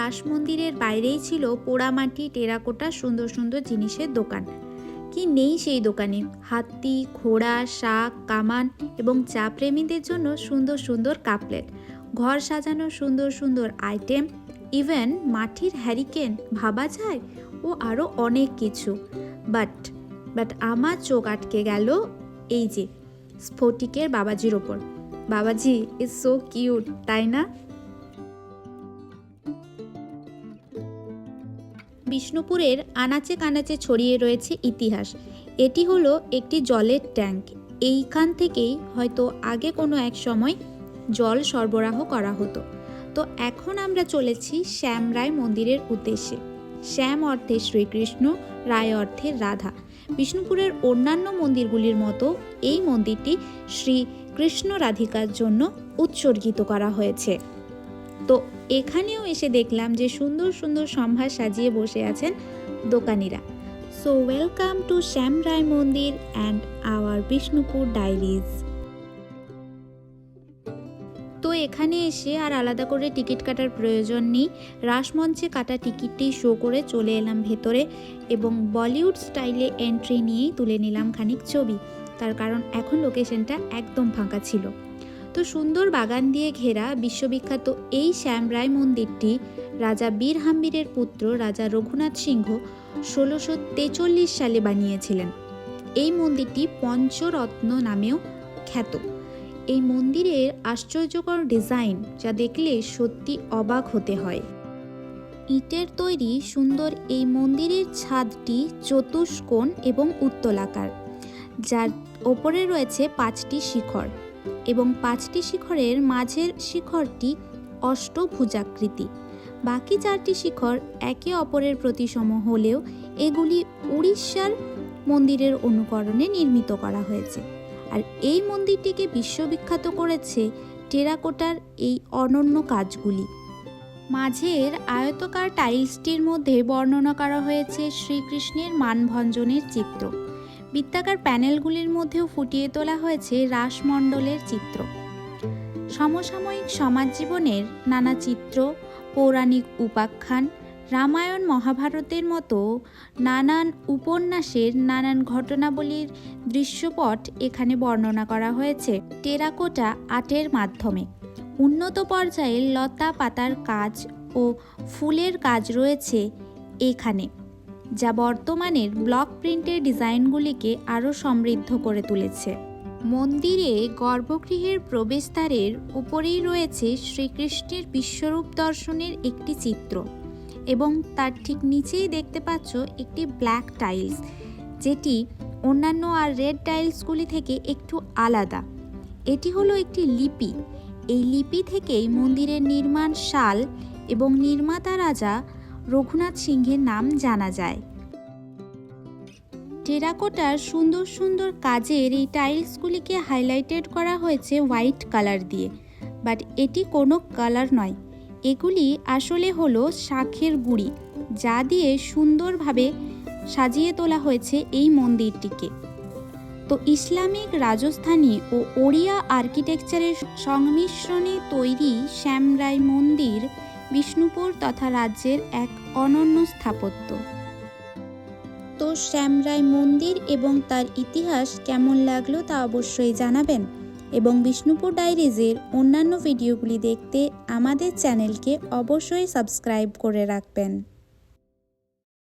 রাস মন্দিরের বাইরেই ছিল পোড়ামাটি টেরাকোটা সুন্দর সুন্দর জিনিসের দোকান। কি নেই সেই দোকানে! হাতি, ঘোড়া, শাক, কামান এবং চা প্রেমীদের জন্য সুন্দর সুন্দর কাপলেট, ঘর সাজানোর সুন্দর সুন্দর আইটেম, ইভেন মাটির হ্যারিকেন, ভাবা যায়, ও আরও অনেক কিছু। বাট আমার চোখ আটকে গেল এই যে স্ফটিকের বাবাজির ওপর। বাবাজি ইজ সো কিউট, তাই না? বিষ্ণুপুরের আনাচে কানাচে ছড়িয়ে রয়েছে ইতিহাস। এটি হলো একটি জলের ট্যাঙ্ক। এইখান থেকেই হয়তো আগে কোনো এক সময় জল সরবরাহ করা হতো। তো এখন আমরা চলেছি শ্যামরায় মন্দিরের উদ্দেশ্যে। শ্যাম অর্থে শ্রীকৃষ্ণ, রায় অর্থে রাধা। বিষ্ণুপুরের অন্যান্য মন্দিরগুলির মতো এই মন্দিরটি শ্রী কৃষ্ণ রাধিকার জন্য উৎসর্গিত করা হয়েছে। তো এখানেও এসে দেখলাম যে সুন্দর সুন্দর সম্ভার সাজিয়ে বসে আছেন দোকানিরা। সো ওয়েলকাম টু শ্যামরায় মন্দির অ্যান্ড আওয়ার বিষ্ণুপুর ডায়েরিজ। তো এখানে এসে আর আলাদা করে টিকিট কাটার প্রয়োজন নেই। রাসমঞ্চে কাটা টিকিটটি শো করে চলে এলাম ভেতরে এবং বলিউড স্টাইলে এন্ট্রি নিয়েই তুলে নিলাম খানিক ছবি। তার কারণ এখন লোকেশনটা একদম ফাঁকা ছিল। তো সুন্দর বাগান দিয়ে ঘেরা বিশ্ববিখ্যাত এই শ্যামরায় মন্দিরটি রাজা বীর হাম্বিরের পুত্র রাজা রঘুনাথ সিংহ 1643 সালে বানিয়েছিলেন। এই মন্দিরটি পঞ্চরত্ন নামেও খ্যাত। এই মন্দিরের আশ্চর্যকর ডিজাইন যা দেখলে সত্যি অবাক হতে হয়। ইটের তৈরি সুন্দর এই মন্দিরের ছাদটি চতুষ্কোণ এবং উত্তলাকার, যার ওপরে রয়েছে 5টি শিখর এবং 5টি শিখরের মাঝের শিখরটি অষ্টভুজাকৃতি। বাকি 4টি শিখর একে অপরের প্রতিসম হলেও এগুলি উড়িষ্যার মন্দিরের অনুকরণে নির্মিত করা হয়েছে। আর এই মন্দিরটিকে বিশ্ববিখ্যাত করেছে টেরাকোটার এই অনন্য কাজগুলি। মাঝের আয়তকার টাইলসটির মধ্যে বর্ণনা করা হয়েছে শ্রীকৃষ্ণের মানভঞ্জনের চিত্র। বৃত্তাকার প্যানেলগুলির মধ্যেও ফুটিয়ে তোলা হয়েছে রাসমণ্ডলের চিত্র। সমসাময়িক সমাজ জীবনের নানা চিত্র, পৌরাণিক উপাখ্যান, রামায়ণ মহাভারতের মতো নানান উপন্যাসের নানান ঘটনাবলীর দৃশ্যপট এখানে বর্ণনা করা হয়েছে টেরাকোটা আর্টের মাধ্যমে। উন্নত পর্যায়ের লতা পাতার কাজ ও ফুলের কাজ রয়েছে এখানে, যা বর্তমানের ব্লক প্রিন্টের ডিজাইনগুলিকে আরও সমৃদ্ধ করে তুলেছে। মন্দিরে গর্ভগৃহের প্রবেশদ্বারের উপরেই রয়েছে শ্রীকৃষ্ণের বিশ্বরূপ দর্শনের একটি চিত্র এবং তার ঠিক নিচেই দেখতে পাচ্ছ একটি ব্ল্যাক টাইলস, যেটি অন্যান্য আর রেড টাইলসগুলি থেকে একটু আলাদা। এটি হলো একটি লিপি। এই লিপি থেকেই মন্দিরের নির্মাণ সাল এবং নির্মাতা রাজা রঘুনাথ সিংহের নাম জানা যায়। টেরাকোটার সুন্দর সুন্দর কাজের এই টাইলসগুলিকে হাইলাইটেড করা হয়েছে হোয়াইট কালার দিয়ে, বাট এটি কোনো কালার নয়। এগুলি আসলে হলো শাঁখের গুঁড়ি, যা দিয়ে সুন্দরভাবে সাজিয়ে তোলা হয়েছে এই মন্দিরটিকে। তো ইসলামিক, রাজস্থানী ও ওড়িয়া আর্কিটেকচারের সংমিশ্রণে তৈরি শ্যামরায় মন্দির বিষ্ণুপুর তথা রাজ্যের এক অনন্য স্থাপত্য। তো শ্যামরায় মন্দির এবং তার ইতিহাস কেমন লাগলো তা অবশ্যই জানাবেন এবং বিষ্ণুপুর ডায়েরিজের অন্যান্য ভিডিওগুলি দেখতে আমাদের চ্যানেলকে অবশ্যই সাবস্ক্রাইব করে রাখবেন।